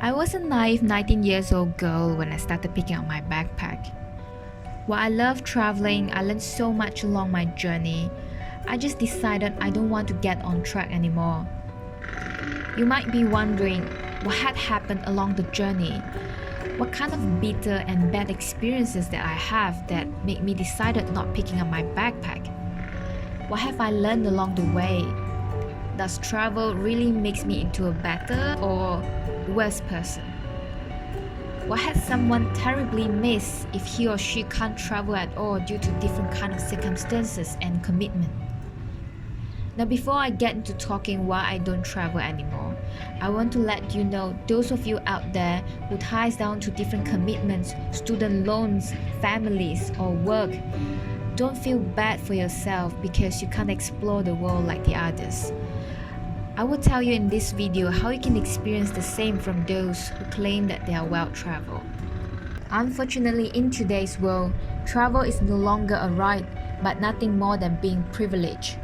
I was a naive 19 years old girl when I started picking up my backpack. While I love traveling, I learned so much along my journey. I just decided I don't want to get on track anymore. You might be wondering what had happened along the journey. What kind of bitter and bad experiences that I have that made me decided not picking up my backpack? What have I learned along the way? Does travel really makes me into a better or worse person? What has someone terribly missed if he or she can't travel at all due to different kind of circumstances and commitment? Now before I get into talking why I don't travel anymore, I want to let you know, those of you out there who ties down to different commitments, student loans, families or work, don't feel bad for yourself because you can't explore the world like the others. I will tell you in this video how you can experience the same from those who claim that they are well-traveled. Unfortunately, in today's world, travel is no longer a right, but nothing more than being privileged.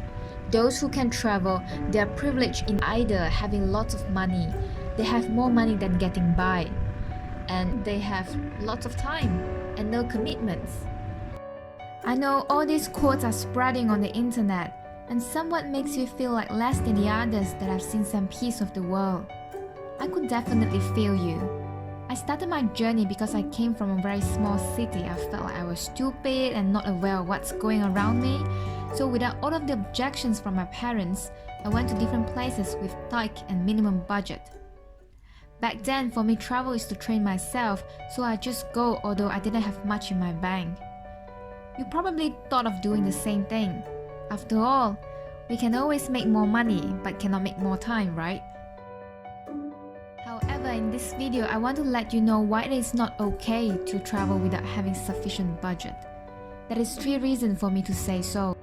Those who can travel, they are privileged in either having lots of money, they have more money than getting by, and they have lots of time and no commitments. I know all these quotes are spreading on the internet, and somewhat makes you feel like less than the others that have seen some piece of the world. I could definitely feel you. I started my journey because I came from a very small city. I felt like I was stupid and not aware of what's going around me. So without all of the objections from my parents, I went to different places with tight and minimum budget. Back then, for me, travel is to train myself, so I just go although I didn't have much in my bank. You probably thought of doing the same thing. After all, we can always make more money, but cannot make more time, right? However, in this video, I want to let you know why it is not okay to travel without having sufficient budget. There is 3 reasons for me to say so.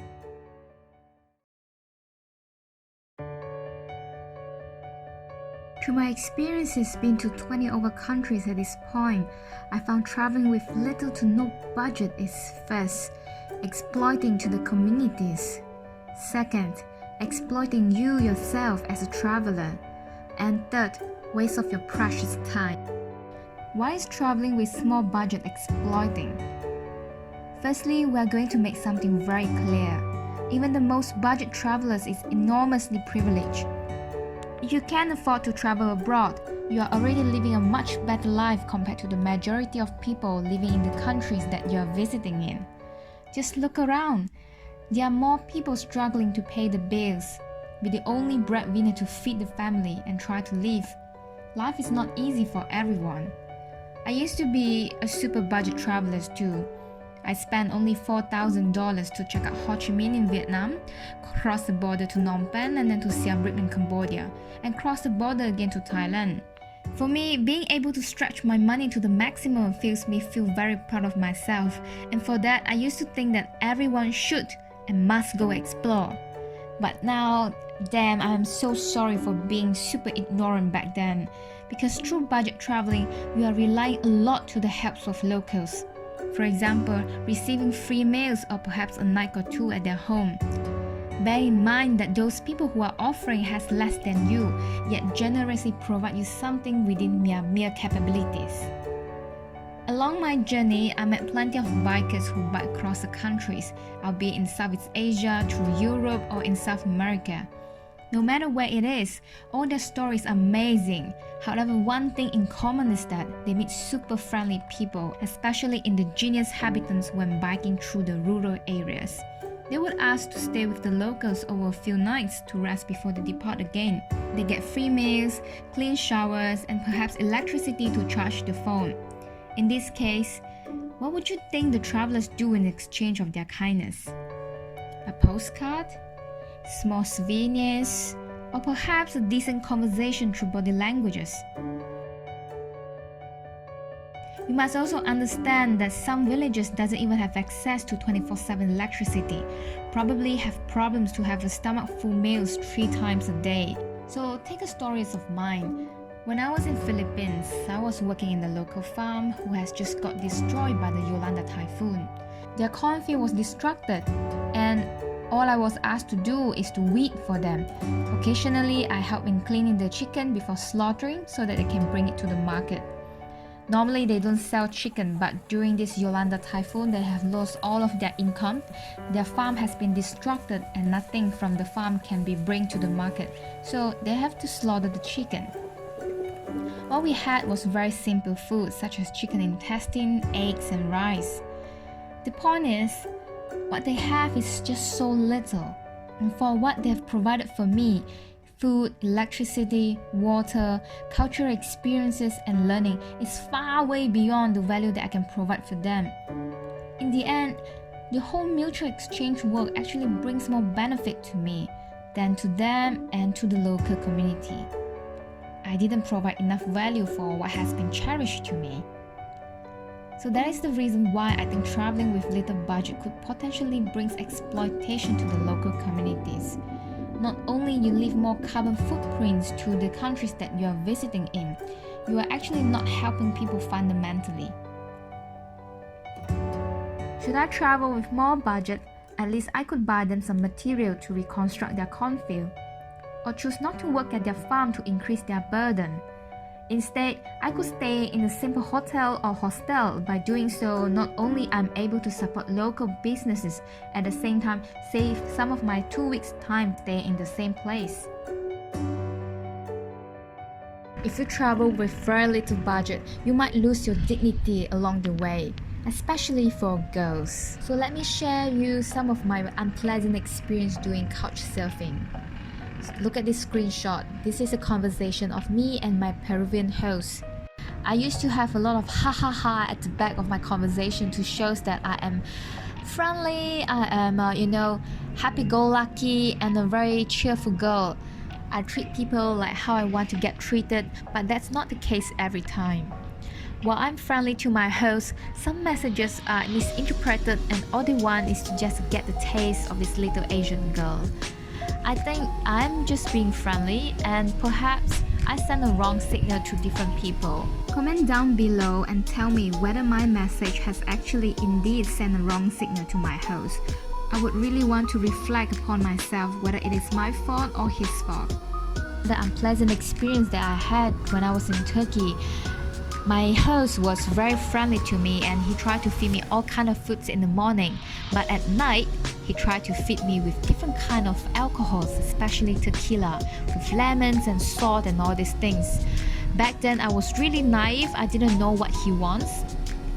Through my experiences being to 20 over countries at this point, I found traveling with little to no budget is first, exploiting to the communities. Second, exploiting you yourself as a traveler. And third, waste of your precious time. Why is traveling with small budget exploiting? Firstly, we are going to make something very clear. Even the most budget travelers is enormously privileged. If you can't afford to travel abroad, you are already living a much better life compared to the majority of people living in the countries that you are visiting in. Just look around. There are more people struggling to pay the bills, be the only breadwinner to feed the family and try to live. Life is not easy for everyone. I used to be a super budget traveler too. I spent only $4,000 to check out Ho Chi Minh in Vietnam, cross the border to Phnom Penh and then to Siem Reap in Cambodia, and cross the border again to Thailand. For me, being able to stretch my money to the maximum feels me feel very proud of myself, and for that I used to think that everyone should and must go explore. But now, damn, I am so sorry for being super ignorant back then, because through budget traveling, we are relying a lot to the help of locals. For example, receiving free meals or perhaps a night or two at their home. Bear in mind that those people who are offering has less than you, yet generously provide you something within their mere capabilities. Along my journey, I met plenty of bikers who bike across the countries, albeit in Southeast Asia, through Europe or in South America. No matter where it is, all their stories are amazing. However, one thing in common is that they meet super friendly people, especially indigenous inhabitants when biking through the rural areas. They would ask to stay with the locals over a few nights to rest before they depart again. They get free meals, clean showers, and perhaps electricity to charge the phone. In this case, what would you think the travelers do in exchange of their kindness? A postcard? Small souvenirs? Or perhaps a decent conversation through body languages? You must also understand that some villages doesn't even have access to 24/7 electricity, probably have problems to have a stomach full meals 3 times a day. So take a story of mine. When I was in Philippines, I was working in the local farm who has just got destroyed by the Yolanda typhoon. Their cornfield was destructed, and all I was asked to do is to weed for them. Occasionally, I help in cleaning the chicken before slaughtering so that they can bring it to the market. Normally, they don't sell chicken, but during this Yolanda typhoon, they have lost all of their income. Their farm has been destructed and nothing from the farm can be bring to the market, so they have to slaughter the chicken. What we had was very simple food such as chicken intestine, eggs and rice. The point is, what they have is just so little, and for what they have provided for me, food, electricity, water, cultural experiences and learning is far way beyond the value that I can provide for them. In the end, the whole mutual exchange work actually brings more benefit to me than to them and to the local community. I didn't provide enough value for what has been cherished to me. So that is the reason why I think traveling with little budget could potentially bring exploitation to the local communities. Not only you leave more carbon footprints to the countries that you are visiting in, you are actually not helping people fundamentally. Should I travel with more budget, at least I could buy them some material to reconstruct their cornfield, or choose not to work at their farm to increase their burden. Instead, I could stay in a simple hotel or hostel. By doing so, not only I'm able to support local businesses, at the same time save some of my 2 weeks' time staying in the same place. If you travel with very little budget, you might lose your dignity along the way, especially for girls. So let me share you some of my unpleasant experience doing couch surfing. Look at this screenshot. This is a conversation of me and my Peruvian host. I used to have a lot of ha ha ha at the back of my conversation to show that I am friendly, I am happy-go-lucky and a very cheerful girl. I treat people like how I want to get treated, but that's not the case every time. While I'm friendly to my host, some messages are misinterpreted and all they want is to just get the taste of this little Asian girl. I think I'm just being friendly and perhaps I send a wrong signal to different people. Comment down below and tell me whether my message has actually indeed sent a wrong signal to my host. I would really want to reflect upon myself whether it is my fault or his fault. The unpleasant experience that I had when I was in Turkey, my host was very friendly to me and he tried to feed me all kind of foods in the morning, but at night he tried to feed me with different kind of alcohols, especially tequila, with lemons and salt and all these things. Back then I was really naive, I didn't know what he wants,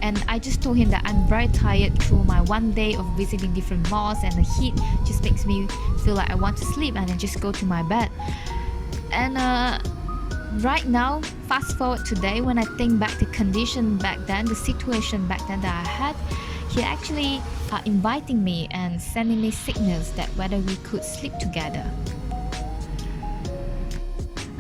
and I just told him that I'm very tired through my one day of visiting different malls and the heat just makes me feel like I want to sleep and then just go to my bed. And right now, fast forward today, when I think back the condition back then, the situation back then that I had, he actually inviting me and sending me signals that whether we could sleep together.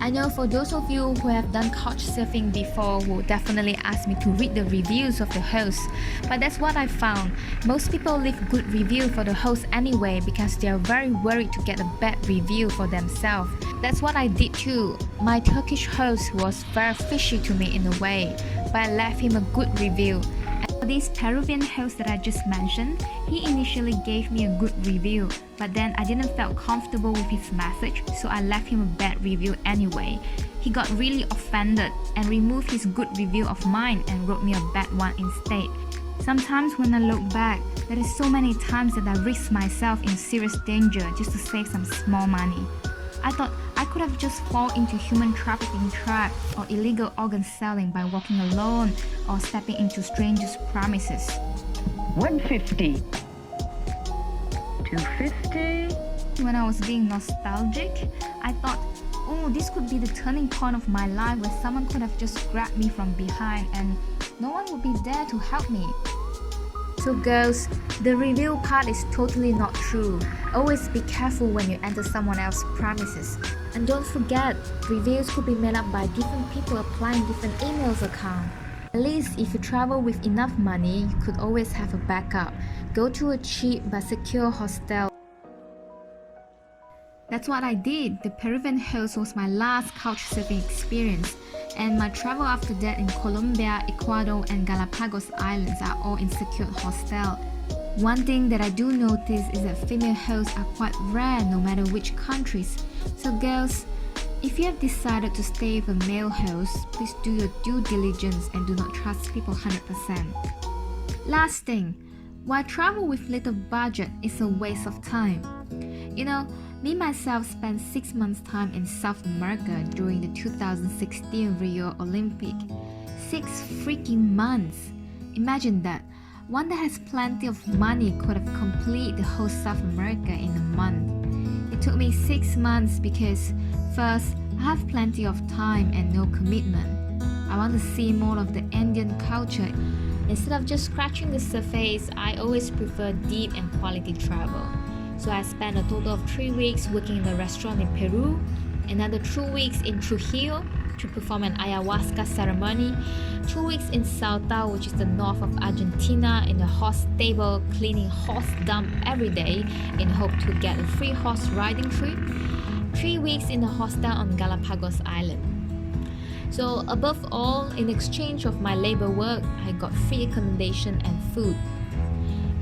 I know for those of you who have done couch surfing before will definitely ask me to read the reviews of the host, but that's what I found. Most people leave good review for the host anyway because they are very worried to get a bad review for themselves. That's what I did too. My Turkish host was very fishy to me in a way, but I left him a good review. For this Peruvian host that I just mentioned, he initially gave me a good review, but then I didn't feel comfortable with his message, so I left him a bad review anyway. He got really offended and removed his good review of mine and wrote me a bad one instead. Sometimes when I look back, there is so many times that I risked myself in serious danger just to save some small money. I thought I could have just fallen into human trafficking trap or illegal organ selling by walking alone or stepping into strangers' premises. 150. 250. When I was being nostalgic, I thought, oh, this could be the turning point of my life where someone could have just grabbed me from behind and no one would be there to help me. So girls, the review part is totally not true. Always be careful when you enter someone else's premises. And don't forget, reviews could be made up by different people applying different emails account. At least if you travel with enough money, you could always have a backup. Go to a cheap but secure hostel. That's what I did. The Peruvian host was my last couchsurfing experience, and my travel after that in Colombia, Ecuador, and Galapagos Islands are all in secured hostels. One thing that I do notice is that female hosts are quite rare no matter which countries. So girls, if you have decided to stay with a male host, please do your due diligence and do not trust people 100%. Last thing, why travel with little budget is a waste of time. You know, me myself spent 6 months time in South America during the 2016 Rio Olympic. 6 freaking months! Imagine that. One that has plenty of money could have completed the whole South America in a month. It took me 6 months because first, I have plenty of time and no commitment. I want to see more of the Andean culture. Instead of just scratching the surface, I always prefer deep and quality travel. So I spent a total of 3 weeks working in a restaurant in Peru, another 2 weeks in Trujillo to perform an ayahuasca ceremony, 2 weeks in Salta, which is the north of Argentina, in a horse stable cleaning horse dump every day in hope to get a free horse riding trip, 3 weeks in a hostel on Galapagos Island. So above all, in exchange of my labor work, I got free accommodation and food.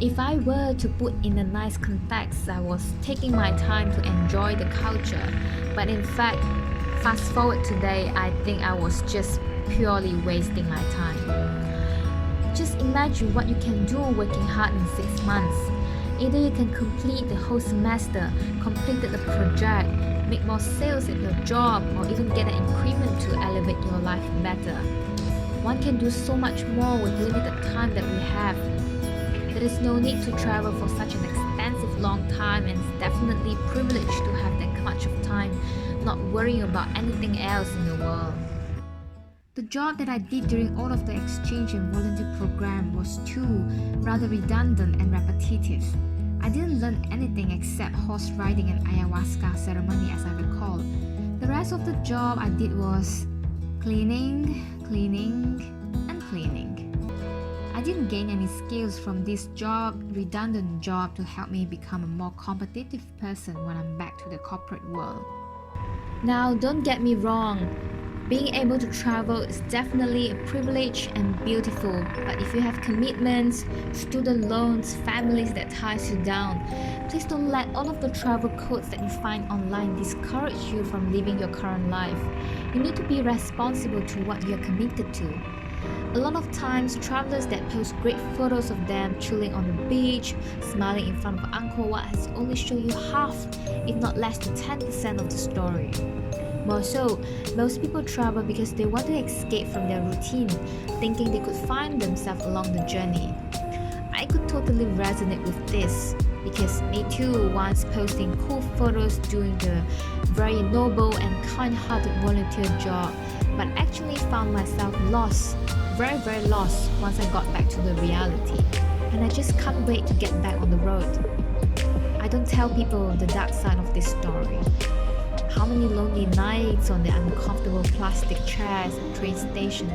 If I were to put in a nice context, I was taking my time to enjoy the culture, but in fact, fast forward today, I think I was just purely wasting my time. Just imagine what you can do working hard in 6 months. Either you can complete the whole semester, complete the project, make more sales at your job, or even get an increment to elevate your life better. One can do so much more with limited time that we have. There is no need to travel for such an expensive long time, and it's definitely privileged to have that much of time, not worrying about anything else in the world. The job that I did during all of the exchange and volunteer program was too rather redundant and repetitive. I didn't learn anything except horse riding and ayahuasca ceremony as I recall. The rest of the job I did was cleaning, and cleaning. I didn't gain any skills from this redundant job to help me become a more competitive person when I'm back to the corporate world. Now, don't get me wrong. Being able to travel is definitely a privilege and beautiful, but if you have commitments, student loans, families that ties you down, please don't let all of the travel codes that you find online discourage you from living your current life. You need to be responsible to what you are committed to. A lot of times, travelers that post great photos of them chilling on the beach, smiling in front of Angkor Wat has only shown you half, if not less than 10% of the story. More so, most people travel because they want to escape from their routine, thinking they could find themselves along the journey. I could totally resonate with this, because me too once posting cool photos doing the very noble and kind-hearted volunteer job, but actually found myself lost, very lost once I got back to the reality. And I just can't wait to get back on the road. I don't tell people the dark side of this story. How many lonely nights on the uncomfortable plastic chairs at train station,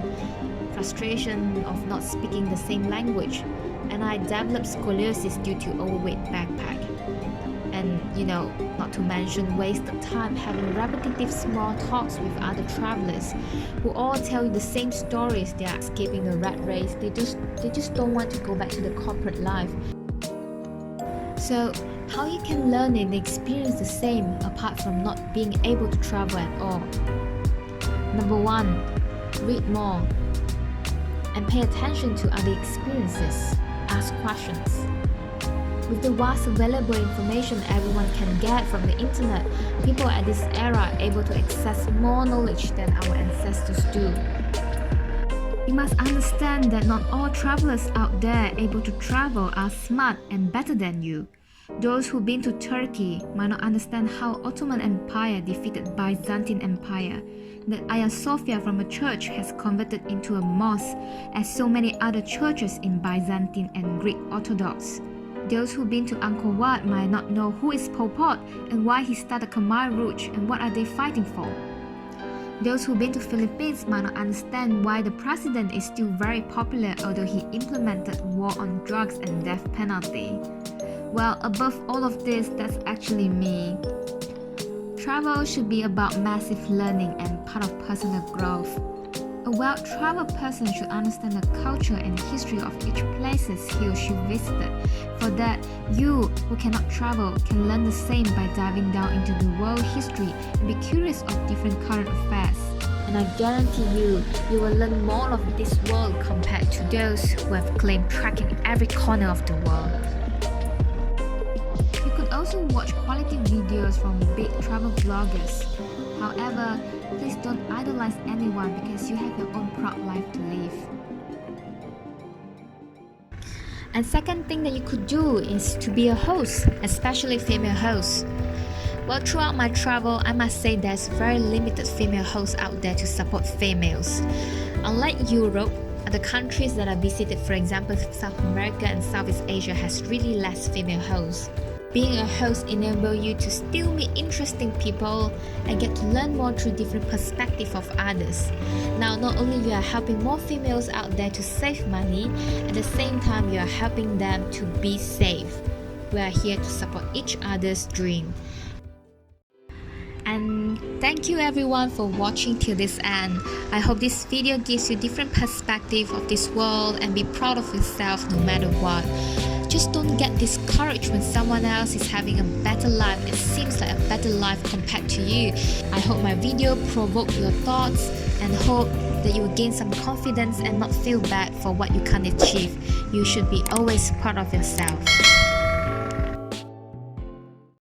frustration of not speaking the same language, and I developed scoliosis due to overweight backpack. And not to mention wasted time having repetitive small talks with other travelers who all tell you the same stories. They are escaping the rat race. They just don't want to go back to the corporate life. So how you can learn and experience the same apart from not being able to travel at all? Number 1, read more and pay attention to other experiences. Ask questions. With the vast available information everyone can get from the internet, people at this era are able to access more knowledge than our ancestors do. You must understand that not all travelers out there able to travel are smart and better than you. Those who've been to Turkey might not understand how Ottoman Empire defeated Byzantine Empire, that Hagia Sophia from a church has converted into a mosque, as so many other churches in Byzantine and Greek Orthodox. Those who've been to Angkor Wat might not know who is Pol Pot and why he started Khmer Rouge and what are they fighting for. Those who've been to Philippines might not understand why the president is still very popular although he implemented war on drugs and death penalty. Well, above all of this, that's actually me. Travel should be about massive learning and part of personal growth. A well-traveled person should understand the culture and history of each places he or she visited. For that, you who cannot travel can learn the same by diving down into the world history and be curious of different current affairs. And I guarantee you will learn more of this world compared to those who have claimed tracking every corner of the world. You could also watch quality videos from big travel bloggers. However, please don't idolize anyone because you have your own proud life to live. And second thing that you could do is to be a host, especially female hosts. Well, throughout my travel, I must say there's very limited female hosts out there to support females. Unlike Europe, the countries that I visited, for example, South America and Southeast Asia, has really less female hosts. Being a host enables you to still meet interesting people and get to learn more through different perspectives of others. Now, not only you are helping more females out there to save money, at the same time you are helping them to be safe. We are here to support each other's dream. And thank you everyone for watching till this end. I hope this video gives you different perspective of this world and be proud of yourself no matter what. Just don't get discouraged when someone else is having a better life. It seems like a better life compared to you. I hope my video provoked your thoughts and hope that you will gain some confidence and not feel bad for what you can't achieve. You should be always proud of yourself.